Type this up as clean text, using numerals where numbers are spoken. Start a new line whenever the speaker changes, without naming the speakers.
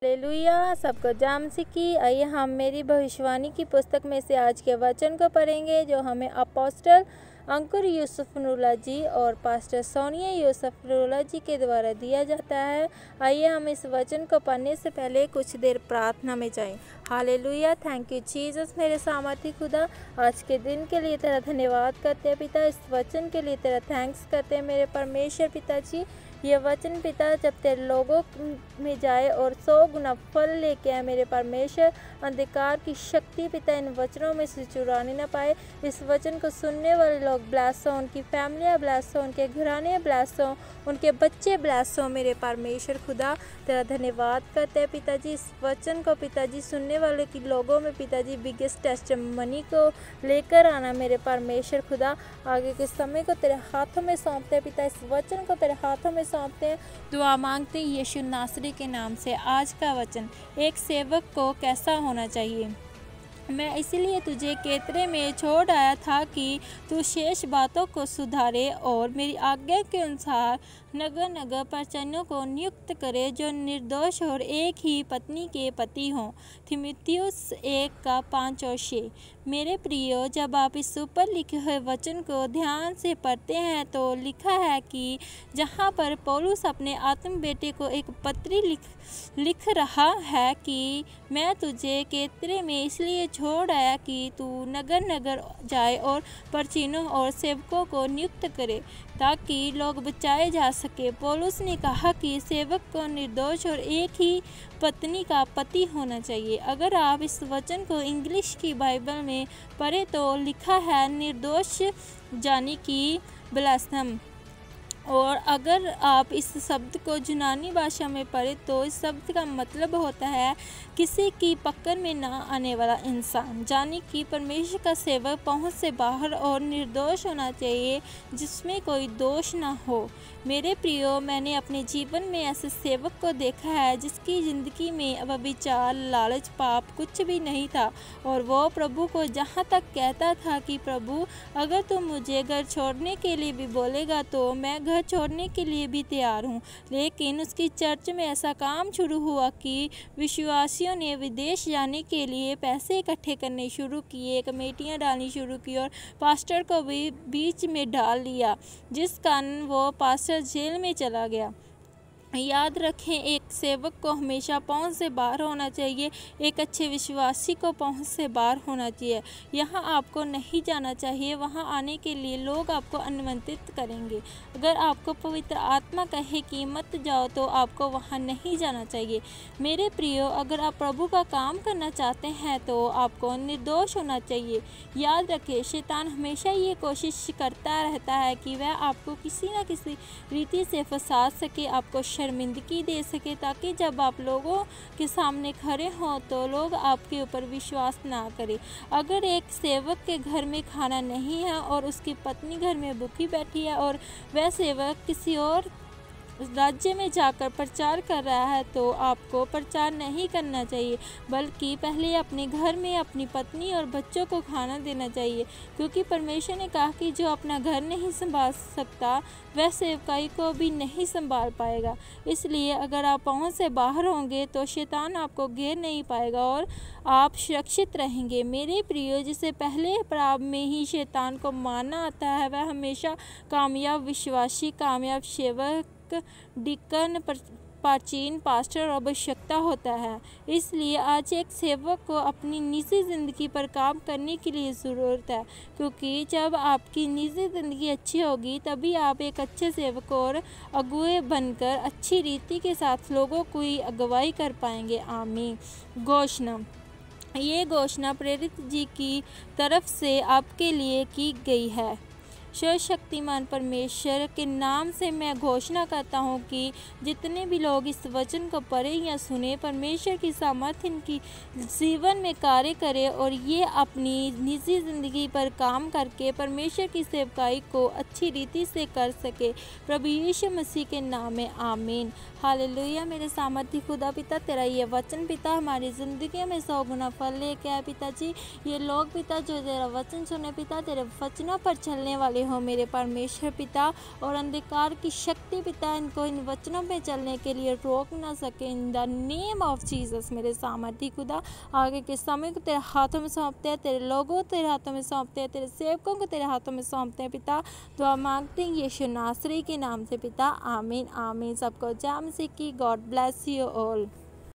Hallelujah. सबको जाम सीखी। आइए हम मेरी भविष्यवाणी की पुस्तक में से आज के वचन को पढ़ेंगे जो हमें अपोस्टल अंकुर यूसुफ नूरुल्लाह जी और पास्टर सोनिया यूसुफ नूरुल्लाह जी के द्वारा दिया जाता है। आइए हम इस वचन को पढ़ने से पहले कुछ देर प्रार्थना में जाएं। हालेलुया। Thank you Jesus. मेरे सामर्थी खुदा, आज के दिन के लिए तेरा धन्यवाद करते हैं पिता। इस वचन के लिए तेरा थैंक्स करते हैं मेरे परमेश्वर पिताजी। ये वचन पिता जब तेरे लोगों में जाए और 100 गुना फल लेके आए मेरे परमेश्वर, अंधकार की शक्ति पिता इन वचनों में से चुराने न पाए। इस वचन को सुनने वाले लोग ब्लेस हो, उनकी फैमिलियाँ ब्लेस हो, उनके घराने ब्लेस हो, उनके बच्चे ब्लेस हो। मेरे परमेश्वर खुदा तेरा धन्यवाद करते हैं पिताजी। इस वचन को पिताजी सुनने वाले की लोगों में पिताजी बिगेस्ट टेस्टिमनी को लेकर आना मेरे परमेश्वर खुदा। आगे के समय को तेरे हाथों में सौंपते हैं पिता। इस वचन को तेरे हाथों में सौंपते हैं, दुआ मांगते हैं यीशु नासरी के नाम से। आज का वचन, एक सेवक को कैसा होना चाहिए। मैं इसलिए तुझे केतरे में छोड़ आया था कि तू शेष बातों को सुधारे और मेरी आज्ञा के अनुसार नगर नगर परचनों को नियुक्त करे जो निर्दोष और एक ही पत्नी के पति हों। थिमिथियुस 1:5 और 6। मेरे प्रियो, जब आप इस ऊपर लिखे हुए वचन को ध्यान से पढ़ते हैं तो लिखा है कि जहाँ पर पौलुस अपने आत्म बेटे को एक पत्री लिख रहा है कि मैं तुझे केतरे में इसलिए छोड़ आया कि तू नगर नगर जाए और परचीनों और सेवकों को नियुक्त करे ताकि लोग बचाए जा सके। पौलुस ने कहा कि सेवक को निर्दोष और एक ही पत्नी का पति होना चाहिए। अगर आप इस वचन को इंग्लिश की बाइबल में पढ़े तो लिखा है निर्दोष यानी कि ब्लास्फेम। और अगर आप इस शब्द को यूनानी भाषा में पढ़े तो इस शब्द का मतलब होता है किसी की पकड़ में ना आने वाला इंसान, यानी कि परमेश्वर का सेवक पहुंच से बाहर और निर्दोष होना चाहिए, जिसमें कोई दोष ना हो। मेरे प्रियो, मैंने अपने जीवन में ऐसे सेवक को देखा है जिसकी ज़िंदगी में व्यभिचार, लालच, पाप कुछ भी नहीं था और वो प्रभु को जहाँ तक कहता था कि प्रभु, अगर तुम मुझे घर छोड़ने के लिए भी बोलेगा तो मैं घर छोड़ने के लिए भी तैयार हूँ। लेकिन उसकी चर्च में ऐसा काम शुरू हुआ कि विश्वासियों ने विदेश जाने के लिए पैसे इकट्ठे करने शुरू किए, कमेटियाँ डालनी शुरू की और पास्टर को भी बीच में डाल लिया, जिस कारण वो पास्टर जेल में चला गया। याद रखें, एक सेवक को हमेशा पहुंच से बाहर होना चाहिए। एक अच्छे विश्वासी को पहुंच से बाहर होना चाहिए। यहाँ आपको नहीं जाना चाहिए, वहाँ आने के लिए लोग आपको अनुमंत्रित करेंगे। अगर आपको पवित्र आत्मा कहे कि मत जाओ तो आपको वहाँ नहीं जाना चाहिए। मेरे प्रियो, अगर आप प्रभु का काम करना चाहते हैं तो आपको निर्दोष होना चाहिए। याद रखें, शैतान हमेशा ये कोशिश करता रहता है कि वह आपको किसी न किसी रीति से फंसा सके, आपको शर्मिंदगी दे सके, ताकि जब आप लोगों के सामने खड़े हों तो लोग आपके ऊपर विश्वास ना करें। अगर एक सेवक के घर में खाना नहीं है और उसकी पत्नी घर में भूखी बैठी है और वह सेवक किसी और राज्य में जाकर प्रचार कर रहा है तो आपको प्रचार नहीं करना चाहिए, बल्कि पहले अपने घर में अपनी पत्नी और बच्चों को खाना देना चाहिए, क्योंकि परमेश्वर ने कहा कि जो अपना घर नहीं संभाल सकता वह सेवकाई को भी नहीं संभाल पाएगा। इसलिए अगर आप पहुंच से बाहर होंगे तो शैतान आपको घेर नहीं पाएगा और आप सुरक्षित रहेंगे। मेरे प्रियो, जिसे पहले पड़ाव में ही शैतान को मारना आता है वह हमेशा कामयाब विश्वासी, कामयाब सेवक, डिकन, प्राचीन, पास्टर और आवश्यकता होता है। इसलिए आज एक सेवक को अपनी निजी ज़िंदगी पर काम करने की लिए ज़रूरत है, क्योंकि जब आपकी निजी ज़िंदगी अच्छी होगी तभी आप एक अच्छे सेवक और अगुए बनकर अच्छी रीति के साथ लोगों की अगुवाई कर पाएंगे। आमीन। घोषणा। ये घोषणा प्रेरित जी की तरफ से आपके लिए की गई है। सर्वशक्तिमान परमेश्वर के नाम से मैं घोषणा करता हूँ कि जितने भी लोग इस वचन को पढ़ें या सुने, परमेश्वर की सामर्थ्य इनकी जीवन में कार्य करे और ये अपनी निजी ज़िंदगी पर काम करके परमेश्वर की सेवकाई को अच्छी रीति से कर सके। प्रभु यीशु मसीह के नाम में आमीन। हालेलुया। मेरे सामर्थ्य खुदा पिता, तेरा ये वचन पिता हमारी ज़िंदगी में 100 गुना फल लेके आए पिताजी। ये लोग पिता जो तेरा वचन सुने पिता, तेरे वचनों पर चलने वाले वाले हो मेरे परमेश्वर पिता, और अंधकार की शक्ति पिता इनको इन वचनों पे चलने के लिए रोक ना सके। In the name of Jesus मेरे सामर्थी खुदा, आगे के समय को तेरे हाथों में सौंपते हैं, तेरे लोगों को तेरे हाथों में सौंपते हैं, तेरे सेवकों को तेरे हाथों में सौंपते हैं पिता। दुआ मांगते हैं यीशु नासरी के नाम से पिता, आमीन आमीन। सबको जय मसीह की। God bless you all.